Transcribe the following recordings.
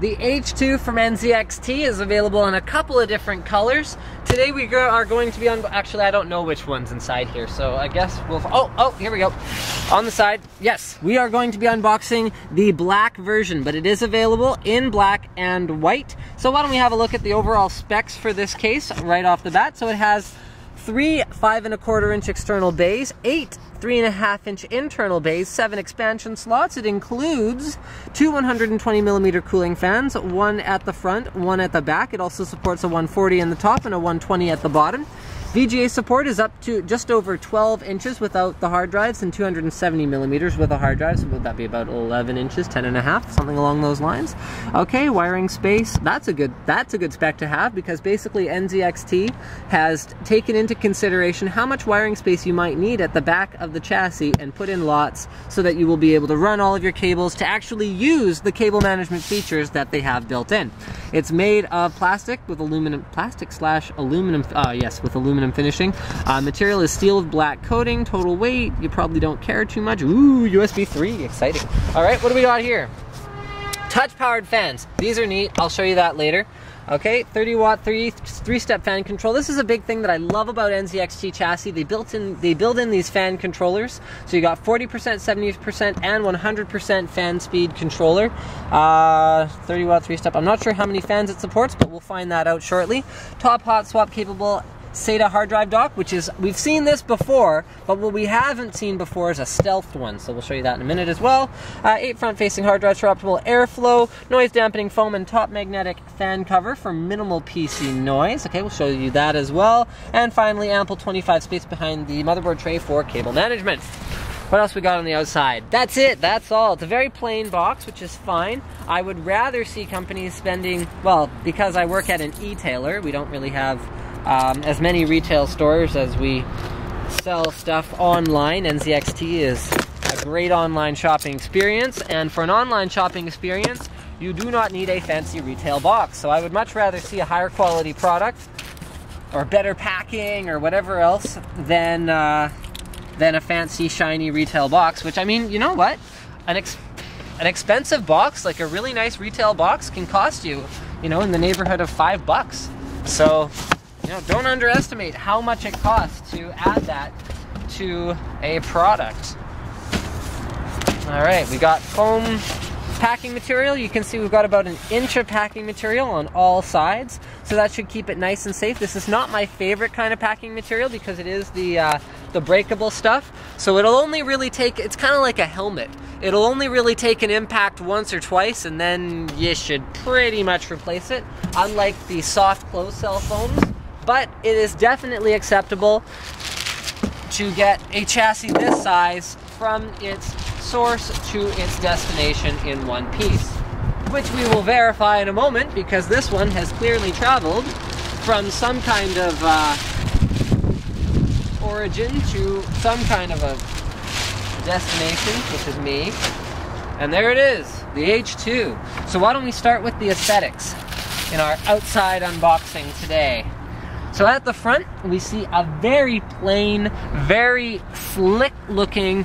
The H2 from NZXT is available in a couple of different colors. Today we are going to be on, actually I don't know which one's inside here, so I guess we'll, oh, here we go. On the side, yes, we are going to be unboxing the black version, but it is available in black and white. So why don't we have a look at the overall specs for this case right off the bat. So it has 3 5¼ external bays, 8 3.5-inch internal bays, 7 expansion slots. It includes 2 120mm cooling fans, 1 at the front, 1 at the back. It also supports a 140 in the top and a 120 at the bottom. VGA support is up to just over 12 inches without the hard drives and 270mm with a hard drive, so would that be about 11 inches, 10.5, something along those lines. Okay, wiring space, that's a good spec to have, because basically NZXT has taken into consideration how much wiring space you might need at the back of the chassis and put in lots so that you will be able to run all of your cables to actually use the cable management features that they have built in. It's made of plastic with aluminum, with aluminum finishing. Material is steel with black coating. Total weight, you probably don't care too much. Ooh, USB 3, exciting. All right, what do we got here? Touch-powered fans. These are neat. I'll show you that later. Okay, 30-watt, three-step fan control. This is a big thing that I love about NZXT chassis. They build in these fan controllers. So you got 40%, 70%, and 100% fan speed controller. 30-watt, three-step. I'm not sure how many fans it supports, but we'll find that out shortly. Top hot swap capable SATA hard drive dock, which is, we've seen this before, but what we haven't seen before is a stealth one, so we'll show you that in a minute as well. 8 front-facing hard drives for optimal airflow, noise-dampening foam, and top magnetic fan cover for minimal PC noise. Okay, we'll show you that as well. And finally, ample 25 space behind the motherboard tray for cable management. What else we got on the outside? That's it, that's all. It's a very plain box, which is fine. I would rather see companies spending, well, because I work at an e-tailer, we don't really have as many retail stores as we sell stuff online. NZXT is a great online shopping experience, and for an online shopping experience, you do not need a fancy retail box. So I would much rather see a higher quality product, or better packing, or whatever else, than a fancy, shiny retail box, which, I mean, you know what? An expensive box, like a really nice retail box, can cost you, you know, in the neighborhood of $5. So, you know, don't underestimate how much it costs to add that to a product. All right, we got foam packing material. You can see we've got about 1 inch of packing material on all sides, so that should keep it nice and safe. This is not my favorite kind of packing material because it is the breakable stuff. So it'll only really take, it's kind of like a helmet. It'll only really take an impact once or twice, and then you should pretty much replace it, unlike the soft closed cell foams. But it is definitely acceptable to get a chassis this size from its source to its destination in one piece, which we will verify in a moment, because this one has clearly traveled from some kind of origin to some kind of a destination, which is me. And there it is, the H2. So why don't we start with the aesthetics in our outside unboxing today. So at the front, we see a very plain, very slick looking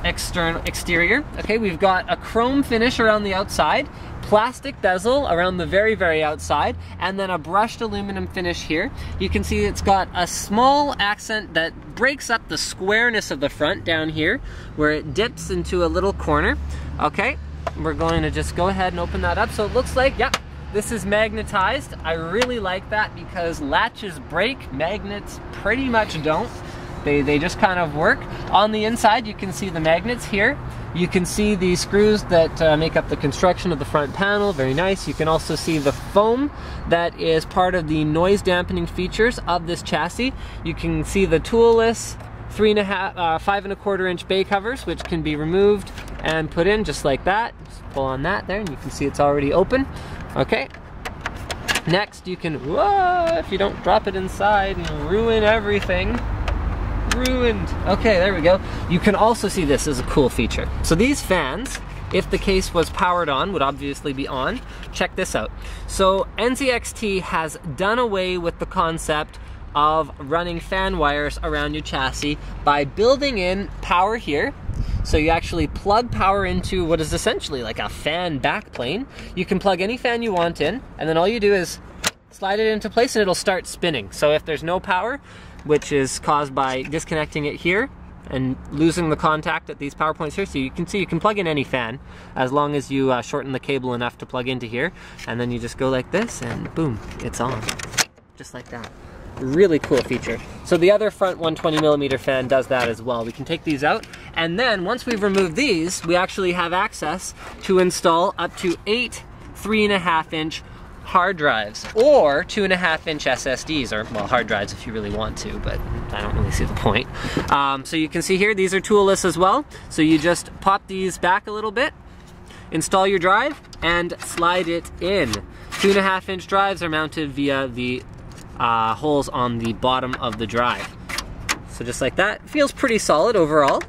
exterior. Okay, we've got a chrome finish around the outside, plastic bezel around the very, very outside, and then a brushed aluminum finish here. You can see it's got a small accent that breaks up the squareness of the front down here, where it dips into a little corner. Okay, we're going to just go ahead and open that up. So it looks like, yeah, this is magnetized. I really like that because latches break, magnets pretty much don't. They just kind of work. On the inside, you can see the magnets here. You can see the screws that make up the construction of the front panel, very nice. You can also see the foam that is part of the noise dampening features of this chassis. You can see the toolless 5¼ bay covers, which can be removed and put in just like that. Just pull on that there, and you can see it's already open. Okay. Next, you can, whoa, if you don't drop it inside and ruin everything. Ruined. Okay, there we go. You can also see this as a cool feature. So these fans, if the case was powered on, would obviously be on. Check this out. So NZXT has done away with the concept of running fan wires around your chassis by building in power here. So you actually plug power into what is essentially like a fan backplane. You can plug any fan you want in, and then all you do is slide it into place and it'll start spinning. So if there's no power, which is caused by disconnecting it here and losing the contact at these power points here, so you can see you can plug in any fan as long as you shorten the cable enough to plug into here, and then you just go like this and boom, it's on. Just like that. Really cool feature. So the other front 120mm fan does that as well. We can take these out, and then once we've removed these, we actually have access to install up to 8 3.5-inch hard drives, or 2.5-inch SSDs, or well, hard drives if you really want to, but I don't really see the point. So you can see here, these are toolless as well. So you just pop these back a little bit, install your drive, and slide it in. 2.5-inch drives are mounted via the holes on the bottom of the drive. So just like that, feels pretty solid overall.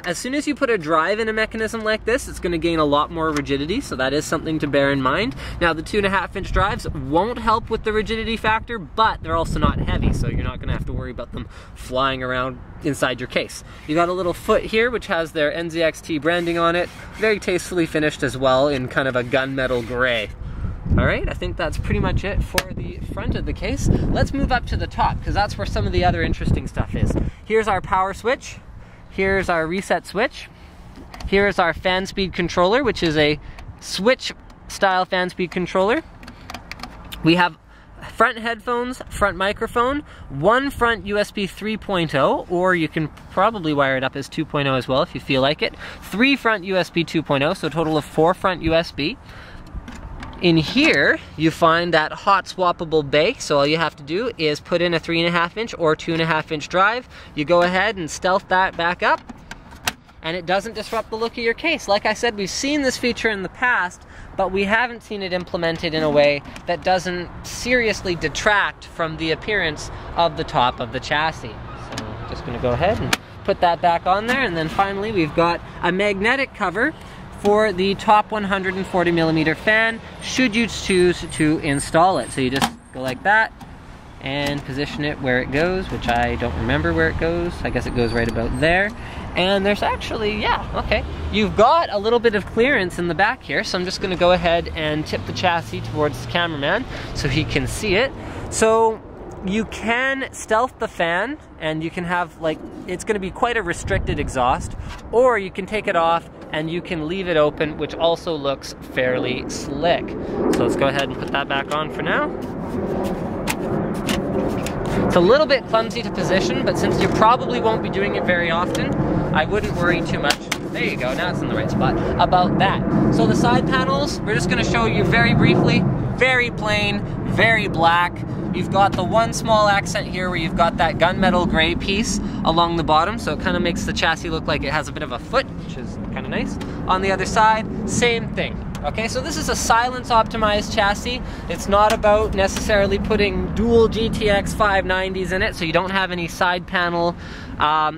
As soon as you put a drive in a mechanism like this, it's going to gain a lot more rigidity, so that is something to bear in mind. Now the 2.5-inch drives won't help with the rigidity factor, but they're also not heavy, so you're not going to have to worry about them flying around inside your case. You got a little foot here which has their NZXT branding on it, very tastefully finished as well in kind of a gunmetal gray. Alright, I think that's pretty much it for the front of the case. Let's move up to the top, because that's where some of the other interesting stuff is. Here's our power switch. Here's our reset switch. Here's our fan speed controller, which is a switch style fan speed controller. We have front headphones, front microphone, one front USB 3.0, or you can probably wire it up as 2.0 as well if you feel like it. 3 front USB 2.0, so a total of 4 front USB. In here, you find that hot swappable bay, so all you have to do is put in a 3.5-inch or 2.5-inch drive. You go ahead and stealth that back up, and it doesn't disrupt the look of your case. Like I said, we've seen this feature in the past, but we haven't seen it implemented in a way that doesn't seriously detract from the appearance of the top of the chassis. So I'm just going to go ahead and put that back on there, and then finally we've got a magnetic cover for the top 140mm fan, should you choose to install it. So you just go like that and position it where it goes, which I don't remember where it goes. I guess it goes right about there. And there's actually, yeah, okay. You've got a little bit of clearance in the back here, so I'm just gonna go ahead and tip the chassis towards the cameraman so he can see it. So you can stealth the fan, and you can have, like, it's gonna be quite a restricted exhaust, or you can take it off and you can leave it open, which also looks fairly slick. So let's go ahead and put that back on for now. It's a little bit clumsy to position, but since you probably won't be doing it very often, I wouldn't worry too much. There you go, now it's in the right spot, about that. So the side panels, we're just gonna show you very briefly. Very plain, very black. You've got the one small accent here where you've got that gunmetal gray piece along the bottom, so it kind of makes the chassis look like it has a bit of a foot, which is kind of nice. On the other side, same thing. Okay, so this is a silence optimized chassis. It's not about necessarily putting dual GTX 590s in it, so you don't have any side panel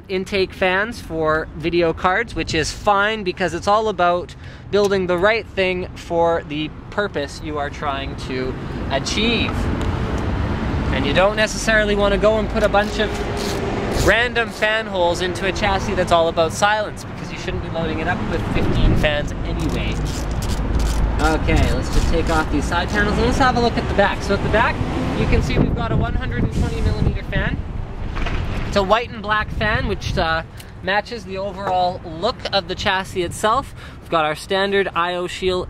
intake fans for video cards, which is fine because it's all about building the right thing for the purpose you are trying to achieve. And you don't necessarily want to go and put a bunch of random fan holes into a chassis that's all about silence, because you shouldn't be loading it up with 15 fans anyway. Okay, let's just take off these side panels and let's have a look at the back. So at the back, you can see we've got a 120mm fan. It's a white and black fan, which matches the overall look of the chassis itself. We've got our standard IO shield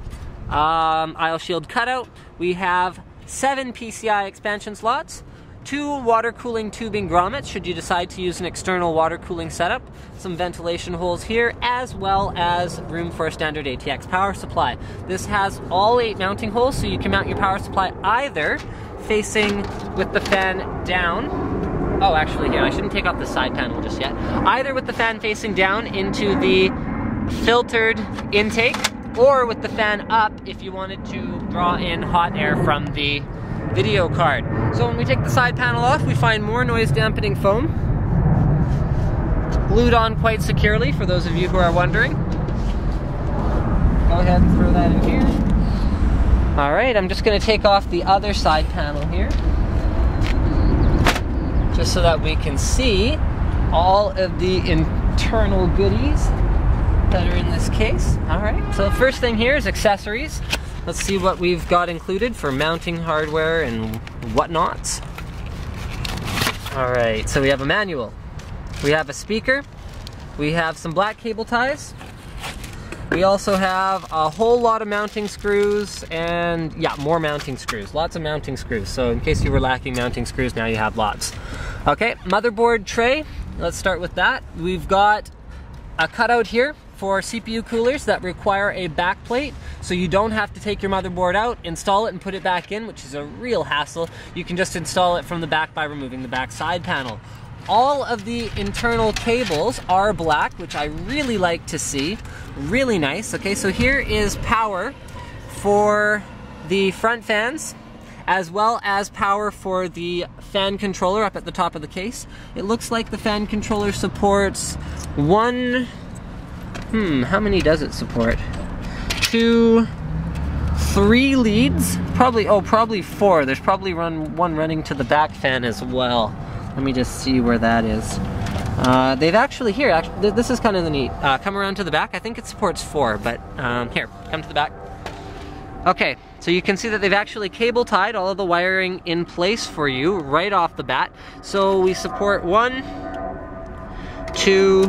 cutout. We have 7 PCI expansion slots, 2 water cooling tubing grommets should you decide to use an external water cooling setup, some ventilation holes here, as well as room for a standard ATX power supply. This has all 8 mounting holes, so you can mount your power supply either facing with the fan down. Oh, actually, here, I shouldn't take off the side panel just yet. Either with the fan facing down into the filtered intake, or with the fan up if you wanted to draw in hot air from the video card. So when we take the side panel off, we find more noise dampening foam. It's glued on quite securely, for those of you who are wondering. Go ahead and throw that in here. Alright, I'm just going to take off the other side panel here. just so that we can see all of the internal goodies that are in this case. All right, so the first thing here is accessories. Let's see what we've got included for mounting hardware and whatnots. All right, so we have a manual. We have a speaker. We have some black cable ties. We also have a whole lot of mounting screws and yeah, more mounting screws. Lots of mounting screws. So in case you were lacking mounting screws, now you have lots. Okay, motherboard tray. Let's start with that. We've got a cutout here for CPU coolers that require a back plate, so you don't have to take your motherboard out, install it and put it back in, which is a real hassle. You can just install it from the back by removing the back side panel. All of the internal cables are black, which I really like to see. Really nice. Okay, so here is power for the front fans, as well as power for the fan controller up at the top of the case. It looks like the fan controller supports one, how many does it support? 2, 3 leads? Probably 4. There's probably one running to the back fan as well. Let me just see where that is. They've actually, this is kind of neat. Come around to the back. I think it supports 4, but here, come to the back. Okay, so you can see that they've actually cable tied all of the wiring in place for you right off the bat. So we support 1, 2,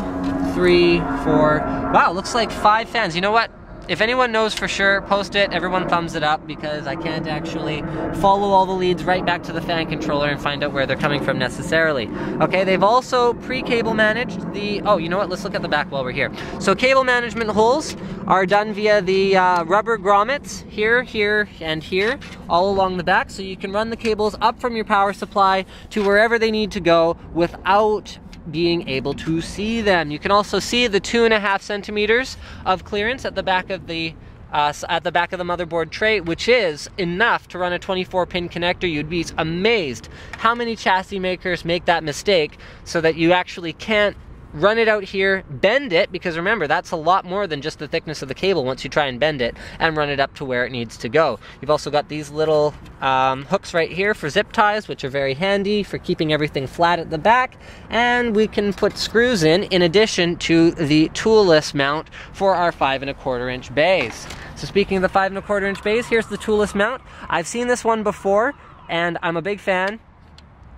3, 4. Wow, looks like 5 fans. You know what? If anyone knows for sure, post it, everyone thumbs it up, because I can't actually follow all the leads right back to the fan controller and find out where they're coming from necessarily. Okay, they've also pre-cable managed the, oh, you know what, let's look at the back while we're here. So cable management holes are done via the rubber grommets here, here, and here, all along the back, so you can run the cables up from your power supply to wherever they need to go without being able to see them. You can also see the 2.5 centimeters of clearance at the back of the motherboard tray, which is enough to run a 24-pin connector. You'd be amazed how many chassis makers make that mistake, so that you actually can't run it out here, bend it, because remember, that's a lot more than just the thickness of the cable once you try and bend it, and run it up to where it needs to go. You've also got these little hooks right here for zip ties, which are very handy for keeping everything flat at the back, and we can put screws in addition to the toolless mount for our 5¼ inch bays. So speaking of the 5¼ inch bays, here's the toolless mount. I've seen this one before, and I'm a big fan.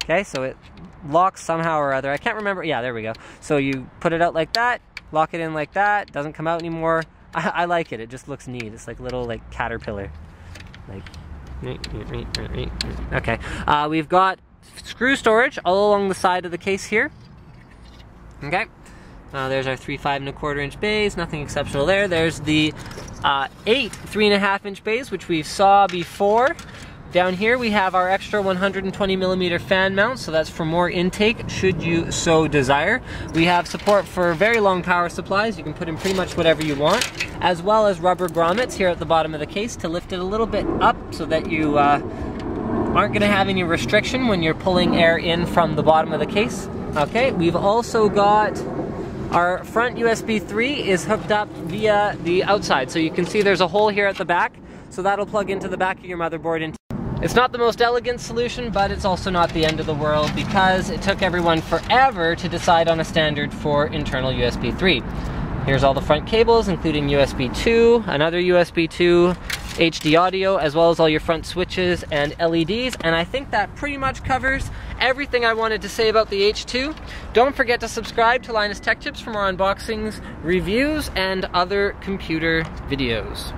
Okay, so it locks somehow or other. I can't remember. Yeah, there we go. So you put it out like that, lock it in like that, doesn't come out anymore. I like it. It just looks neat. It's like a little like caterpillar. Okay. We've got screw storage all along the side of the case here. Okay. There's our 3 5¼ inch bays. Nothing exceptional there. There's the 8 3.5 inch bays, which we saw before. Down here we have our extra 120mm fan mount, so that's for more intake should you so desire. We have support for very long power supplies. You can put in pretty much whatever you want, as well as rubber grommets here at the bottom of the case to lift it a little bit up so that you aren't going to have any restriction when you're pulling air in from the bottom of the case. Okay, we've also got our front USB 3 is hooked up via the outside, so you can see there's a hole here at the back, so that'll plug into the back of your motherboard. It's not the most elegant solution, but it's also not the end of the world, because it took everyone forever to decide on a standard for internal USB 3. Here's all the front cables, including USB 2, another USB 2, HD audio, as well as all your front switches and LEDs, and I think that pretty much covers everything I wanted to say about the H2. Don't forget to subscribe to Linus Tech Tips for more unboxings, reviews, and other computer videos.